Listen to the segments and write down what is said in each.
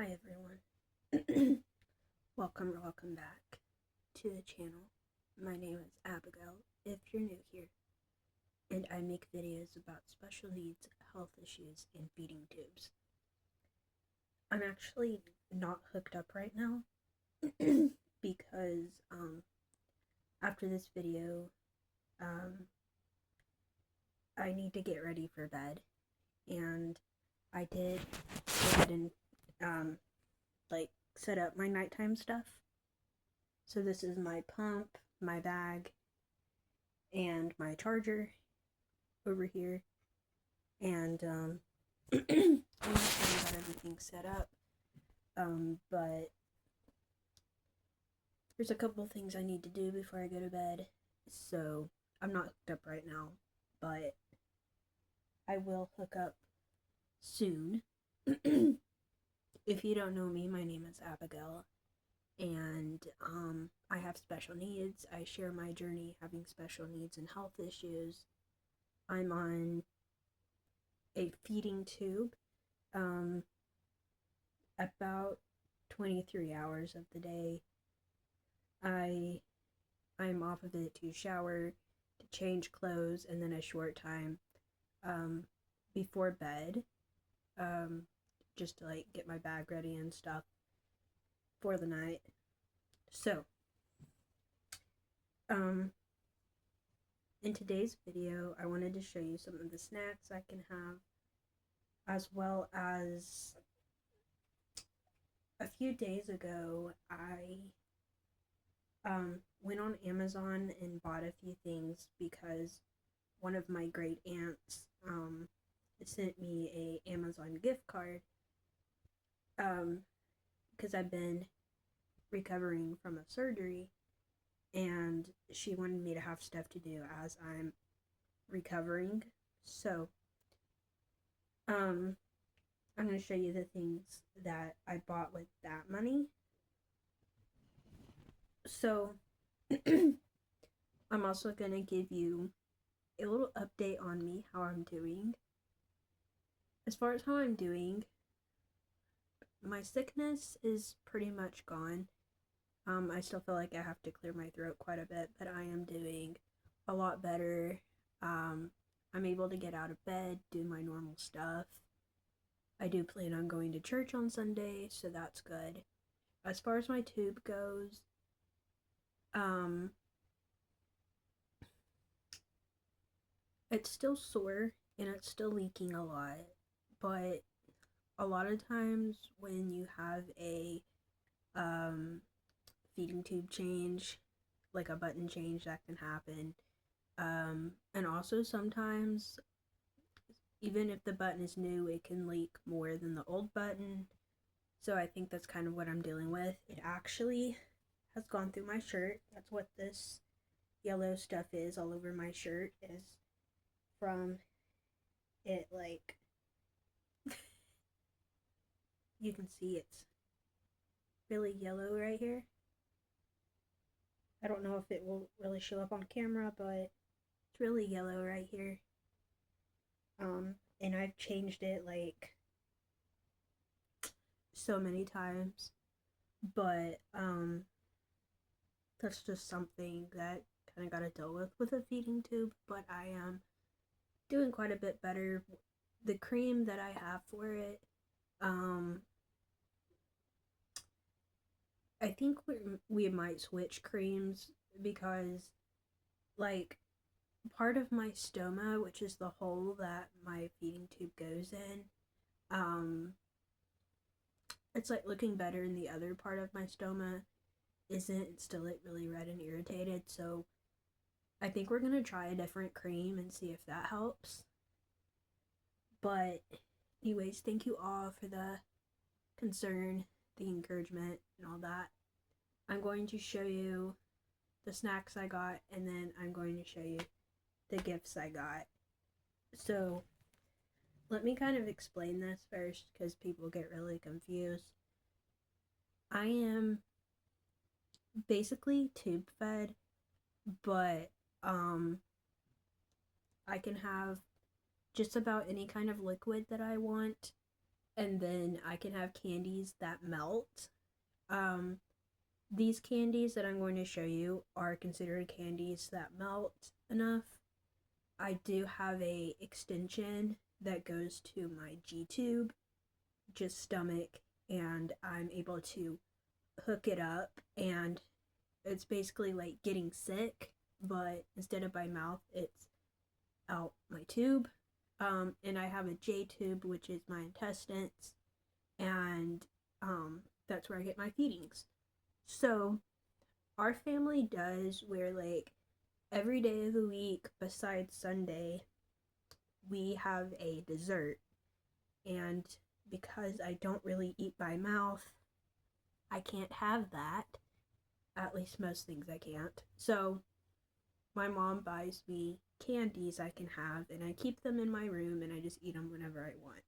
Hi everyone. welcome back to the channel. My name is Abigail, if you're new here, and I make videos about special needs, health issues, and feeding tubes. I'm actually not hooked up right now because after this video, I need to get ready for bed, and I did go ahead and set up my nighttime stuff. So this is my pump, my bag, and my charger over here. And I'm not sure I got everything set up. But there's a couple things I need to do before I go to bed. So I'm not hooked up right now, but I will hook up soon. If you don't know me, my name is Abigail, and I have special needs. I share my journey having special needs and health issues. I'm on a feeding tube about 23 hours of the day. I'm off of it to shower, to change clothes, and then a short time before bed, just to get my bag ready and stuff for the night. So in today's video, I wanted to show you some of the snacks I can have, as well as a few days ago, I went on Amazon and bought a few things because one of my great aunts sent me a Amazon gift card because I've been recovering from a surgery, and she wanted me to have stuff to do as I'm recovering. So I'm going to show you the things that I bought with that money. So I'm also going to give you a little update on me, how I'm doing. As far as how I'm doing, my sickness is pretty much gone. I still feel like I have to clear my throat quite a bit, but I am doing a lot better. I'm able to get out of bed, do my normal stuff. I do plan on going to church on Sunday, so that's good. As far as my tube goes, it's still sore and it's still leaking a lot, but a lot of times when you have a feeding tube change, like a button change, that can happen. And also sometimes, even if the button is new, it can leak more than the old button. So I think that's kind of what I'm dealing with. It actually has gone through my shirt. That's what this yellow stuff is all over my shirt, is from it. Like, you can see it's really yellow right here. I don't know if it will really show up on camera, but it's really yellow right here. And I've changed it like so many times, but that's just something that kind of got to deal with a feeding tube. But I am doing quite a bit better. The cream that I have for it, I think we might switch creams because, like, part of my stoma, which is the hole that my feeding tube goes in, it's like looking better, and the other part of my stoma isn't. It's still like really red and irritated. So I think we're gonna try a different cream and see if that helps. But anyways, thank you all for the concern, the encouragement, and all that. I'm going to show you the snacks I got, and then I'm going to show you the gifts I got. So let me kind of explain this first, because people get really confused. I am basically tube fed, but I can have just about any kind of liquid that I want, and then I can have candies that melt. Um, these candies that I'm going to show you are considered candies that melt enough. I do have a extension that goes to my G-tube, just stomach, and I'm able to hook it up, and it's basically like getting sick, but instead of by mouth, it's out my tube. And I have a J tube, which is my intestines, and that's where I get my feedings. So our family does where like every day of the week besides Sunday, we have a dessert. And because I don't really eat by mouth, I can't have that. At least most things I can't. So my mom buys me candies I can have, and I keep them in my room, and I just eat them whenever I want.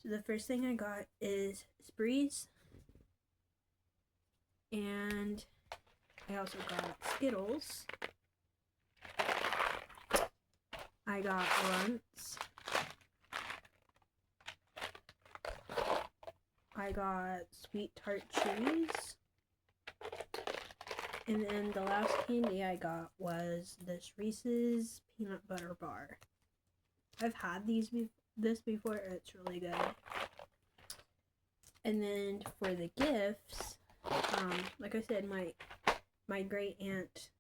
So the first thing I got is Sprees, and I also got Skittles. I got Runts. I got Sweet Tart Chews. And then the last candy I got was this Reese's Peanut Butter Bar. I've had this before. It's really good. And then for the gifts, like I said, my great aunt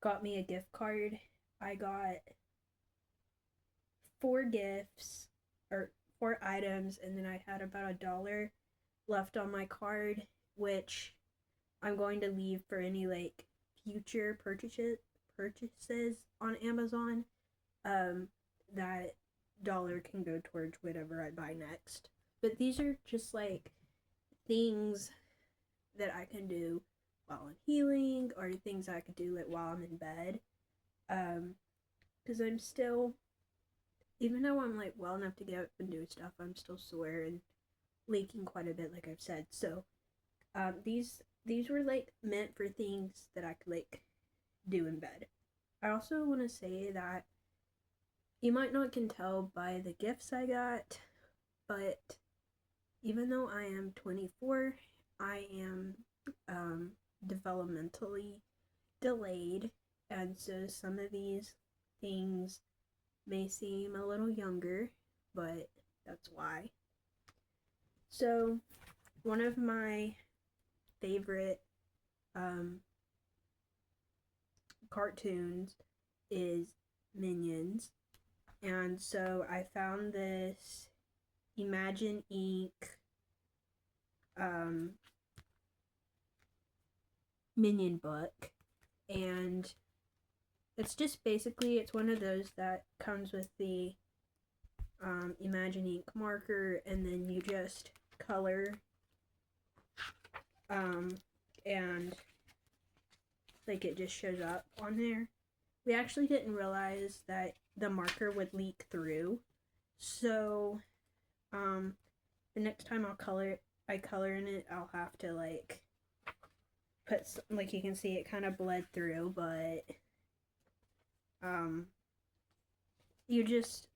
got me a gift card. I got 4 gifts, or 4 items, and then I had about $1 left on my card, which I'm going to leave for any like future purchases on Amazon. That dollar can go towards whatever I buy next. But these are just like things that I can do while I'm healing, or things I could do like while I'm in bed. Because I'm still, even though I'm like well enough to get up and do stuff, I'm still sore and leaking quite a bit, like I've said. So these were like meant for things that I could like do in bed. I also want to say that you might not can tell by the gifts I got, but even though I am 24, I am developmentally delayed, and so some of these things may seem a little younger, but that's why. So one of my favorite cartoons is Minions, and so I found this Imagine Inc. Minion book, and it's just basically, it's one of those that comes with the Imagine Inc. marker, and then you just color and like it just shows up on there. We actually didn't realize that the marker would leak through, so the next time I color in it, I'll have to like put some, like you can see it kind of bled through, but you just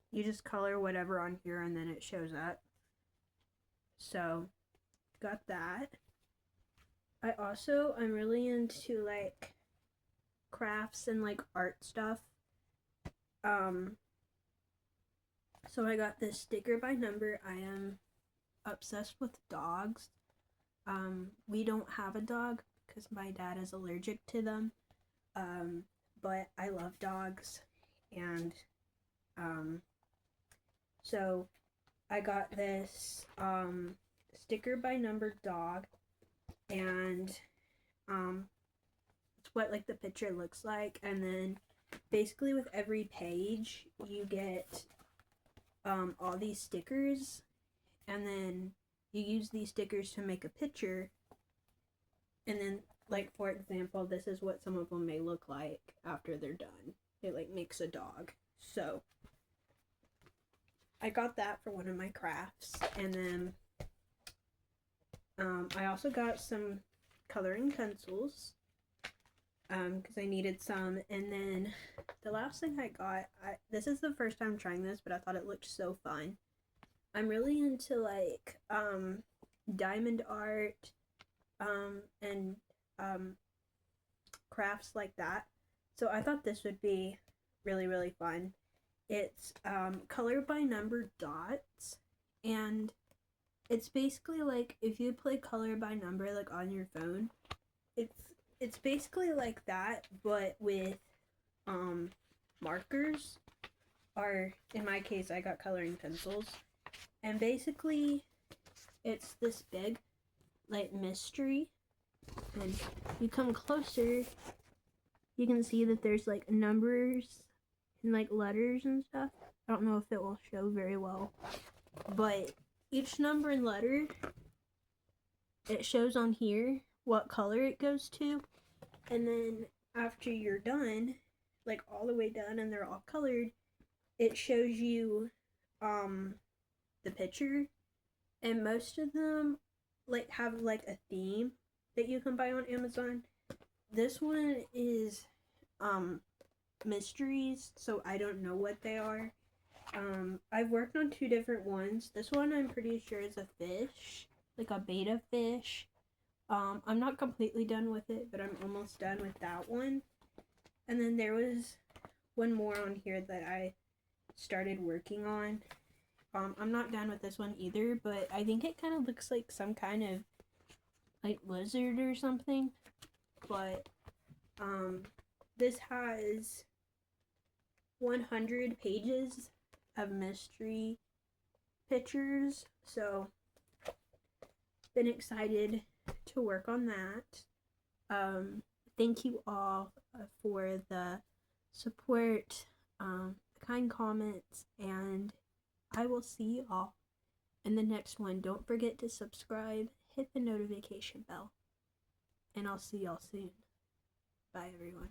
color whatever on here and then it shows up. So got that. I'm really into like crafts and like art stuff. So I got this sticker by number. I am obsessed with dogs. We don't have a dog because my dad is allergic to them. But I love dogs, and so I got this sticker by number dog, and it's what like the picture looks like, and then basically with every page you get all these stickers, and then you use these stickers to make a picture, and then like for example, this is what some of them may look like after they're done. It like makes a dog. So I got that for one of my crafts, and then I also got some coloring pencils because I needed some, and then the last thing I got, this is the first time trying this, but I thought it looked so fun. I'm really into like diamond art, and um crafts like that. So I thought this would be really, really fun. It's color by number dots, and it's basically like if you play color by number like on your phone, it's it's basically like that, but with um markers, or in my case I got coloring pencils. And basically it's this big like mystery, and you come closer, you can see that there's like numbers and like letters and stuff. I don't know if it will show very well, but each number and letter, it shows on here what color it goes to, and then after you're done, like all the way done and they're all colored, it shows you um the picture, and most of them like have like a theme that you can buy on Amazon. This one is um mysteries, so I don't know what they are. I've worked on two different ones. This one I'm pretty sure is a fish, like a betta fish. I'm not completely done with it, but I'm almost done with that one. And then there was one more on here that I started working on. I'm not done with this one either, but I think it kind of looks like some kind of like lizard or something. But this has 100 pages of mystery pictures, so been excited to work on that. Thank you all for the support, kind comments, and I will see you all in the next one. Don't forget to subscribe, hit the notification bell, and I'll see y'all soon. Bye, everyone.